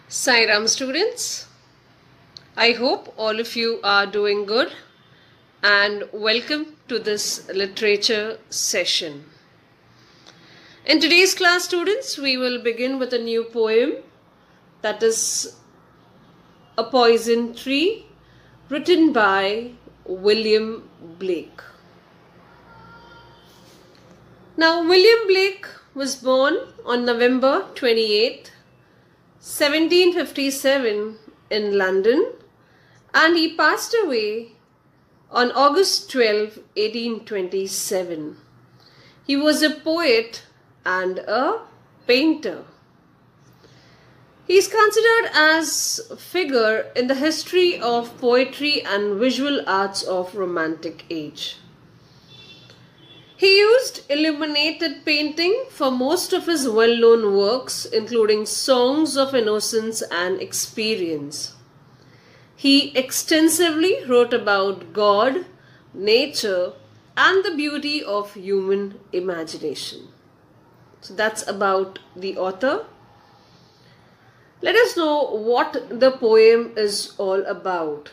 Sairam students, I hope all of you are doing good and welcome to this literature session. In today's class students, we will begin with a new poem that is A Poison Tree written by William Blake. Now William Blake was born on November 28th 1757 in London, and he passed away on August 12, 1827. He was a poet and a painter. He is considered as a figure in the history of poetry and visual arts of Romantic age. He used illuminated painting for most of his well-known works, including Songs of Innocence and Experience. He extensively wrote about God, nature, and the beauty of human imagination. So that's about the author. Let us know what the poem is all about.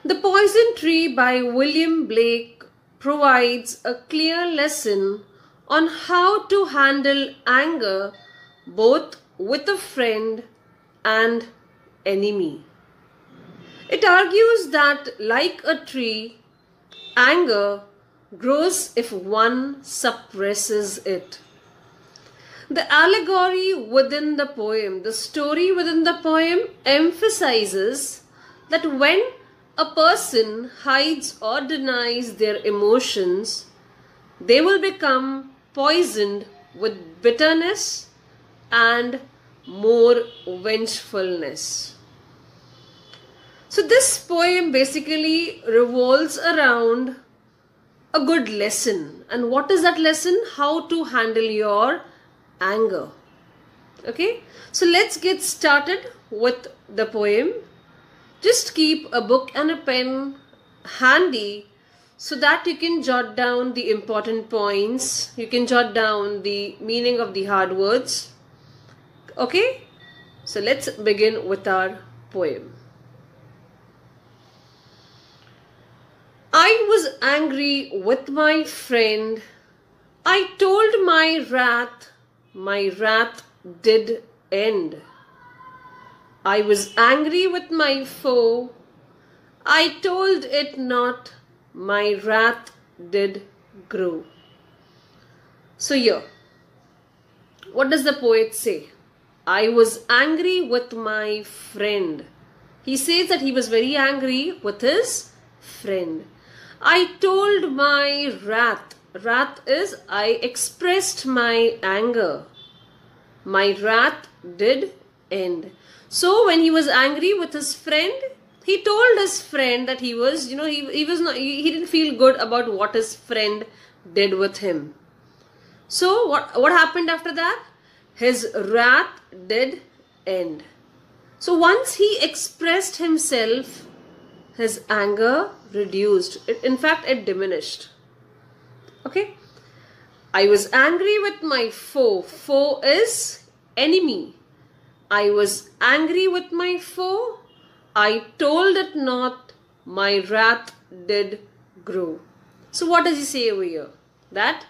The Poison Tree by William Blake provides a clear lesson on how to handle anger both with a friend and enemy. It argues that, like a tree, anger grows if one suppresses it. The allegory within the poem, the story within the poem emphasizes that when a person hides or denies their emotions, they will become poisoned with bitterness and more vengefulness. So this poem basically revolves around a good lesson. And what is that lesson? How to handle your anger. Okay, so let's get started with the poem. Just keep a book and a pen handy so that you can jot down the important points. You can jot down the meaning of the hard words. Okay, so let's begin with our poem. I was angry with my friend. I told my wrath did end. I was angry with my foe. I told it not, my wrath did grow. So here, what does the poet say? I was angry with my friend. He says that he was very angry with his friend. I told my wrath. Wrath is I expressed my anger. My wrath did end. So when he was angry with his friend, he told his friend that he didn't feel good about what his friend did with him. So what happened after that? His wrath did end. So once he expressed himself, his anger reduced. In fact, it diminished. Okay. I was angry with my foe. Foe is enemy. I was angry with my foe. I told it not. My wrath did grow. So what does he say over here? That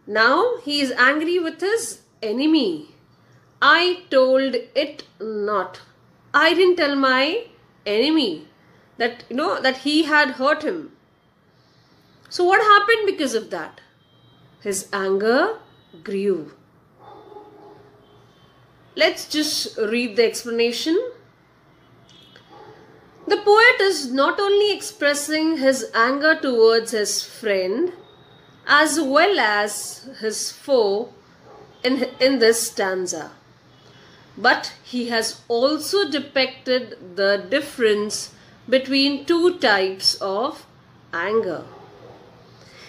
now he is angry with his enemy. I told it not. I didn't tell my enemy that that he had hurt him. So what happened because of that? His anger grew. Let's just read the explanation. The poet is not only expressing his anger towards his friend as well as his foe in this stanza, but he has also depicted the difference between two types of anger.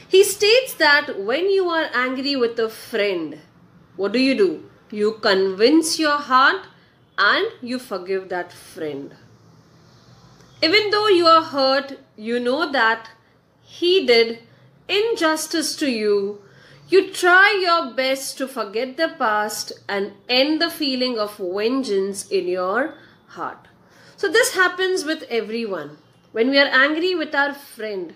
He states that when you are angry with a friend, what do? You convince your heart and you forgive that friend. Even though you are hurt, you know that he did injustice to you. You try your best to forget the past and end the feeling of vengeance in your heart. So this happens with everyone. When we are angry with our friend,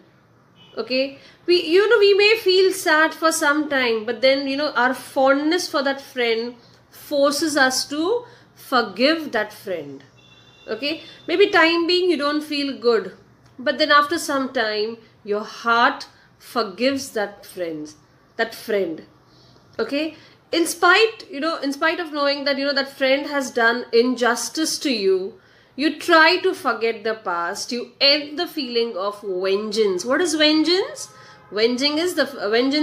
okay, we may feel sad for some time, but then our fondness for that friend forces us to forgive that friend. Okay, maybe time being you don't feel good, but then after some time your heart forgives that friend. Okay, in spite of knowing that that friend has done injustice to you, you try to forget the past. You end the feeling of vengeance. What is vengeance? Vengeance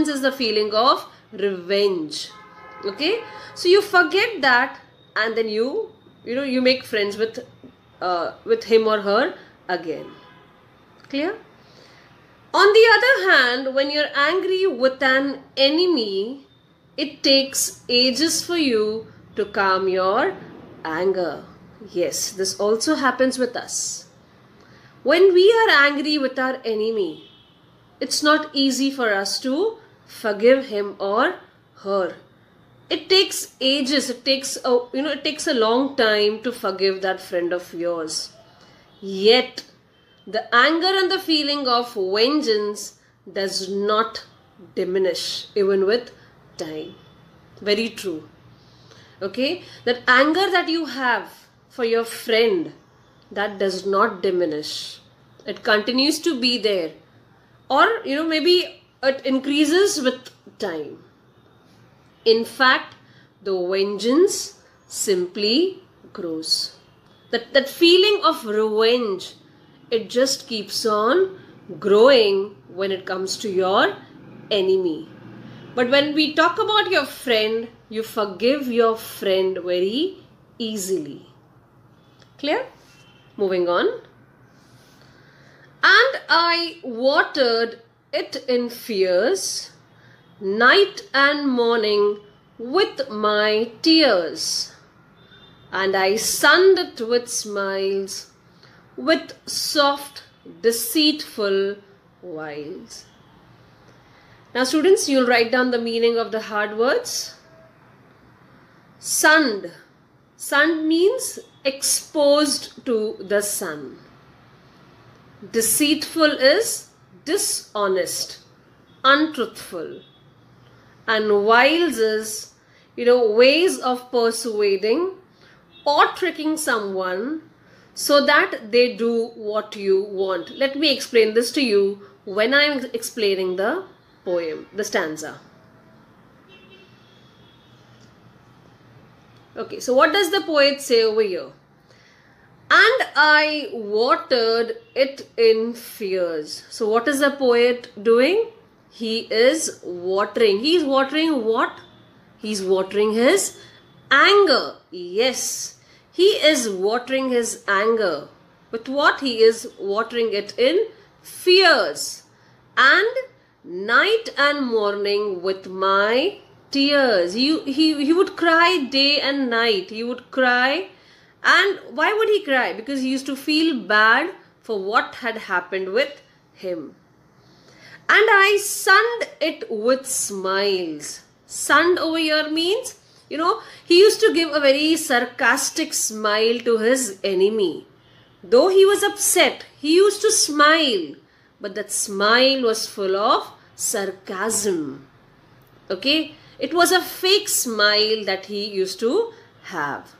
is the feeling of revenge. Okay, so you forget that, and then you make friends with him or her again. Clear? On the other hand, when you're angry with an enemy, it takes ages for you to calm your anger. Yes, this also happens with us. When we are angry with our enemy, it's not easy for us to forgive him or her. It takes ages. It takes a long time to forgive that friend of yours. Yet, the anger and the feeling of vengeance does not diminish even with time. Very true. Okay? That anger that you have for your friend, that does not diminish. It continues to be there. Or, maybe it increases with time. In fact, the vengeance simply grows. That feeling of revenge, it just keeps on growing when it comes to your enemy. But when we talk about your friend, you forgive your friend very easily. Clear? Moving on. And I watered it in fears, night and morning with my tears. And I sunned it with smiles, with soft, deceitful wiles. Now students, you'll write down the meaning of the hard words. Sunned. Sunned means exposed to the sun. Deceitful is dishonest, untruthful. And wiles is, ways of persuading or tricking someone so that they do what you want. Let me explain this to you when I am explaining the poem, the stanza. Okay, so what does the poet say over here? And I watered it in fears. So what is the poet doing? He is watering. He is watering what? He is watering his anger. Yes, he is watering his anger. With what? He is watering it in fears. And night and morning with my tears. He would cry day and night. He would cry. And why would he cry? Because he used to feel bad for what had happened with him. And I sunned it with smiles. Sunned over here means, he used to give a very sarcastic smile to his enemy. Though he was upset, he used to smile. But that smile was full of sarcasm. Okay? It was a fake smile that he used to have.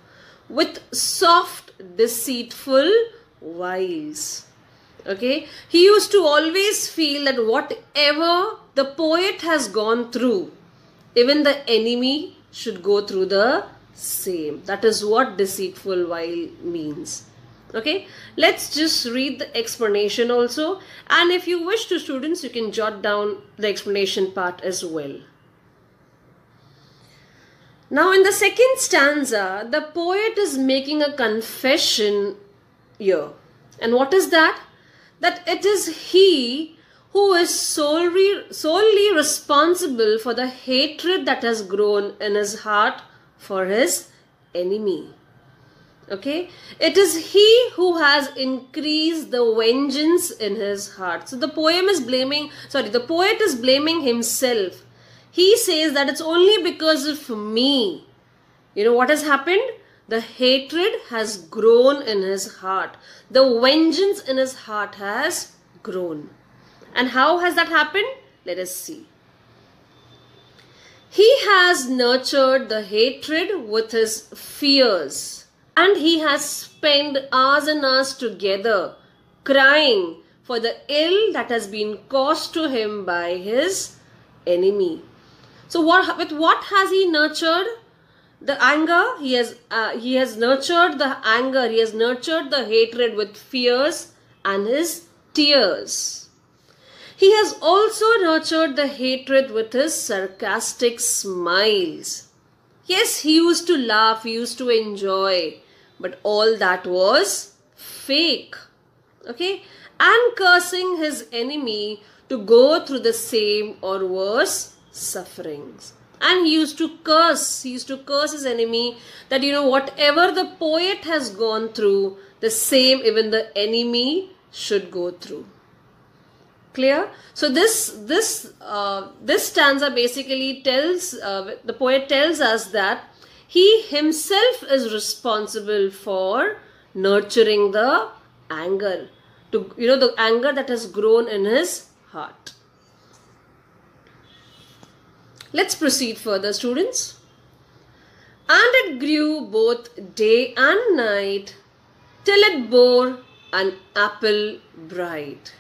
With soft, deceitful wiles. Okay? He used to always feel that whatever the poet has gone through, even the enemy should go through the same. That is what deceitful wile means. Okay? Let's just read the explanation also. And if you wish to, students, you can jot down the explanation part as well. Now in the second stanza, the poet is making a confession here. And what is that? That it is he who is solely responsible for the hatred that has grown in his heart for his enemy. Okay? It is he who has increased the vengeance in his heart. So the poet is blaming himself. He says that it's only because of me. You know what has happened? The hatred has grown in his heart. The vengeance in his heart has grown. And how has that happened? Let us see. He has nurtured the hatred with his fears, and he has spent hours and hours together crying for the ill that has been caused to him by his enemy. So with what has he nurtured? The anger. He has nurtured the anger. He has nurtured the hatred with fears and his tears. He has also nurtured the hatred with his sarcastic smiles. Yes, he used to laugh, he used to enjoy, but all that was fake. Okay? And cursing his enemy to go through the same or worse sufferings. And he used to curse his enemy that, you know, whatever the poet has gone through, the same even the enemy should go through. Clear? So this stanza basically tells, the poet tells us that he himself is responsible for nurturing the anger, the anger that has grown in his heart. Let's proceed further, students. And it grew both day and night till it bore an apple bright.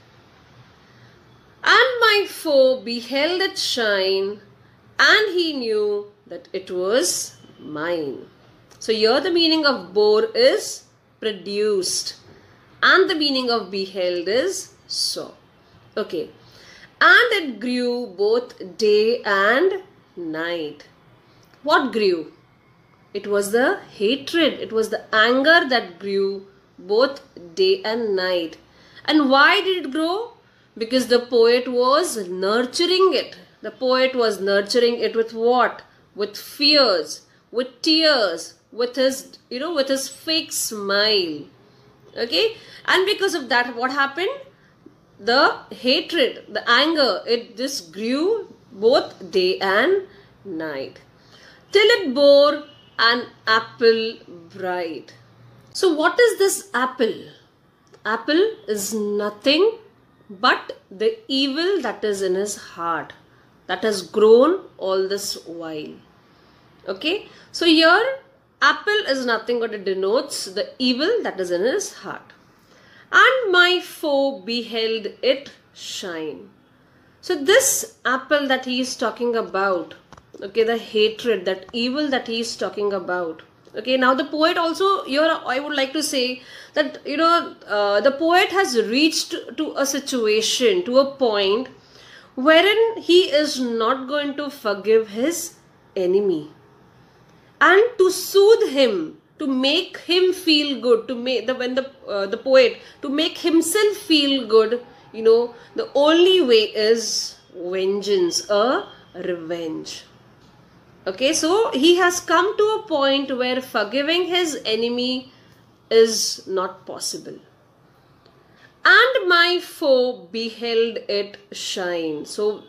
And my foe beheld it shine, and he knew that it was mine. So here the meaning of bore is produced, and the meaning of beheld is saw. Okay. And it grew both day and night. What grew? It was the hatred. It was the anger that grew both day and night. And why did it grow? Because the poet was nurturing it. The poet was nurturing it with what? With fears, with tears, with his fake smile. Okay? And because of that, what happened? The hatred, the anger, this grew both day and night. Till it bore an apple bright. So what is this apple? Apple is nothing but the evil that is in his heart, that has grown all this while. Okay, so here apple is nothing but it denotes the evil that is in his heart. And my foe beheld it shine. So this apple that he is talking about, okay, the hatred, that evil that he is talking about. Okay, now the poet also, here I would like to say that, the poet has reached to a situation, to a point wherein he is not going to forgive his enemy. And to soothe him, to make him feel good, to make the poet, to make himself feel good, the only way is vengeance, a revenge. Okay, so he has come to a point where forgiving his enemy is not possible. And my foe beheld it shine. So,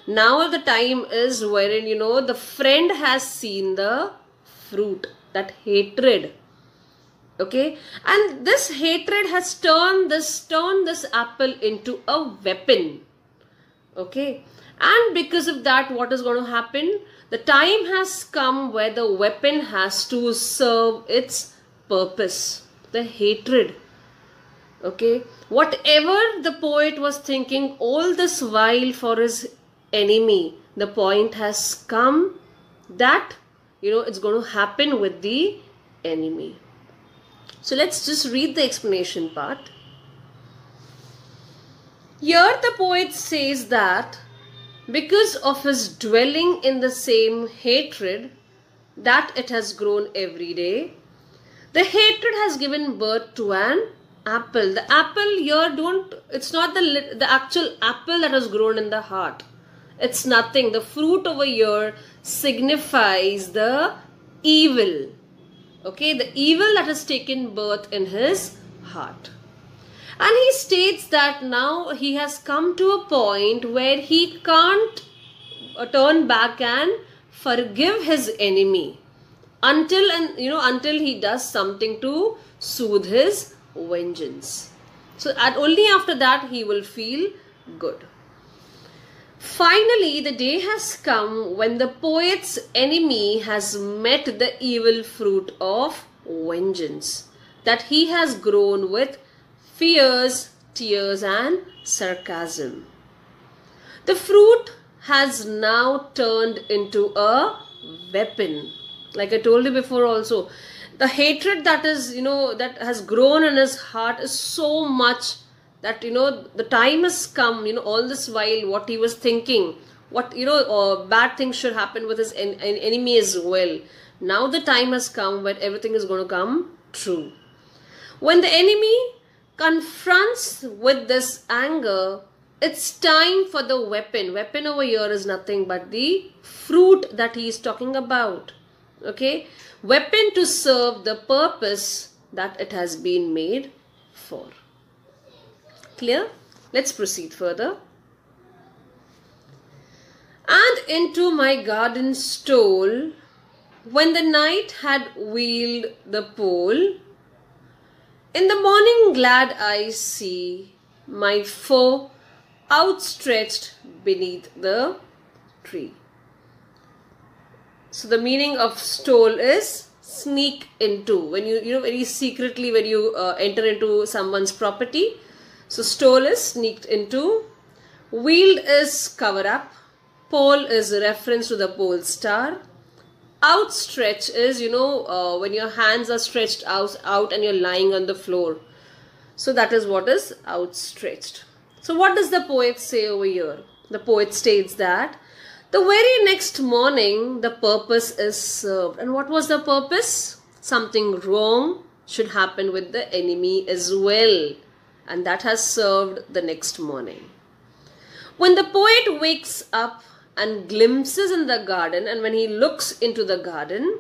now the time is wherein, the friend has seen the fruit, that hatred. Okay, and this hatred has turned this apple into a weapon. Okay, and because of that, what is going to happen? The time has come where the weapon has to serve its purpose, the hatred. Okay, whatever the poet was thinking all this while for his enemy, the point has come that, it's going to happen with the enemy. So let's just read the explanation part. Here the poet says that because of his dwelling in the same hatred, that it has grown every day, the hatred has given birth to an apple. The apple here it's not the actual apple that has grown in the heart. It's nothing. The fruit over here signifies the evil. Okay, the evil that has taken birth in his heart. And he states that now he has come to a point where he can't turn back and forgive his enemy until he does something to soothe his vengeance. So only after that he will feel good. Finally, the day has come when the poet's enemy has met the evil fruit of vengeance that he has grown with fears, tears and sarcasm. The fruit has now turned into a weapon. Like I told you before also, the hatred that is, that has grown in his heart is so much that, the time has come, all this while what he was thinking, what, bad things should happen with his enemy as well. Now the time has come where everything is going to come true. When the enemy confronts with this anger, it's time for the weapon. Weapon over here is nothing but the fruit that he is talking about. Okay? Weapon to serve the purpose that it has been made for. Clear? Let's proceed further. And into my garden stole, when the night had wheeled the pole, in the morning glad I see my foe outstretched beneath the tree. So the meaning of stole is sneak into. When very secretly when you enter into someone's property. So stole is sneaked into. Wheeled is cover up. Pole is a reference to the pole star. Outstretch is, when your hands are stretched out and you're lying on the floor. So that is what is outstretched. So what does the poet say over here? The poet states that the very next morning the purpose is served. And what was the purpose? Something wrong should happen with the enemy as well. And that has served the next morning. When the poet wakes up and glimpses in the garden, and when he looks into the garden,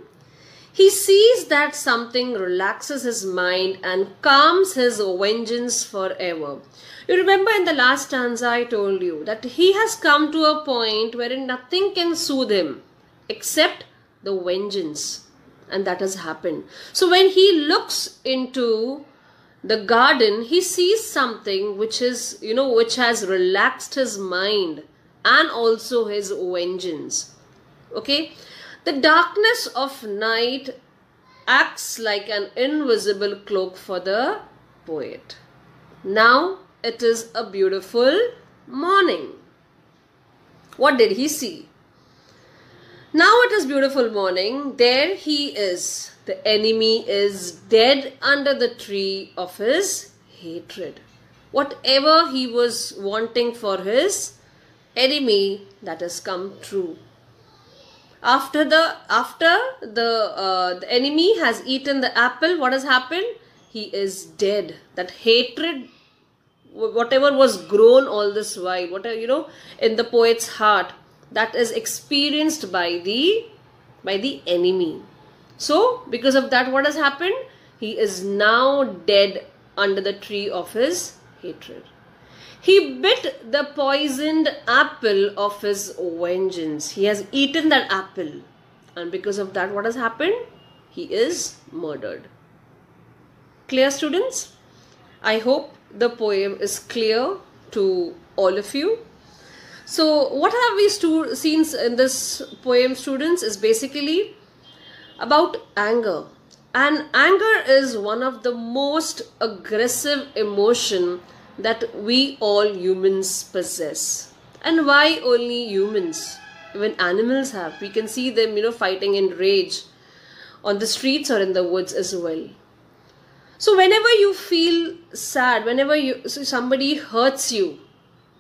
he sees that something relaxes his mind and calms his vengeance forever. You remember in the last stanza I told you that he has come to a point wherein nothing can soothe him except the vengeance. And that has happened. So when he looks into the garden, he sees something which is, which has relaxed his mind and also his vengeance. Okay? The darkness of night acts like an invisible cloak for the poet. Now it is a beautiful morning. What did he see? Now it is beautiful morning. There he is. The enemy is dead under the tree of his hatred. Whatever he was wanting for his enemy, that has come true. After the enemy has eaten the apple, what has happened? He is dead. That hatred, whatever was grown all this while, whatever, in the poet's heart, that is experienced by the enemy. So, because of that, what has happened? He is now dead under the tree of his hatred. He bit the poisoned apple of his vengeance. He has eaten that apple. And because of that, what has happened? He is murdered. Clear, students? I hope the poem is clear to all of you. So, what have we seen in this poem, students, is basically about anger. And anger is one of the most aggressive emotion that we all humans possess. And why only humans? Even animals have. We can see them, fighting in rage on the streets or in the woods as well. So whenever you feel sad, whenever somebody hurts you,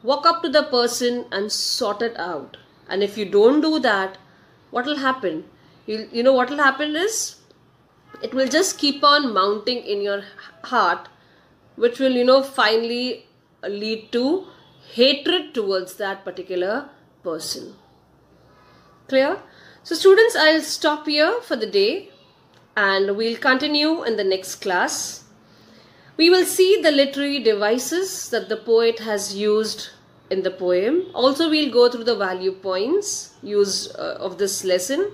walk up to the person and sort it out. And if you don't do that, what will happen? What will happen is, it will just keep on mounting in your heart, which will, finally lead to hatred towards that particular person. Clear? So students, I'll stop here for the day and we'll continue in the next class. We will see the literary devices that the poet has used in the poem. Also, we'll go through the value points used of this lesson.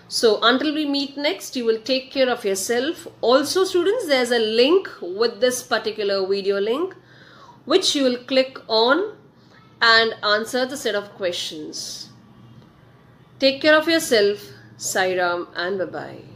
So until we meet next, you will take care of yourself. Also students, there's a link with this particular video link which you will click on and answer the set of questions. Take care of yourself. Sai Ram and bye-bye.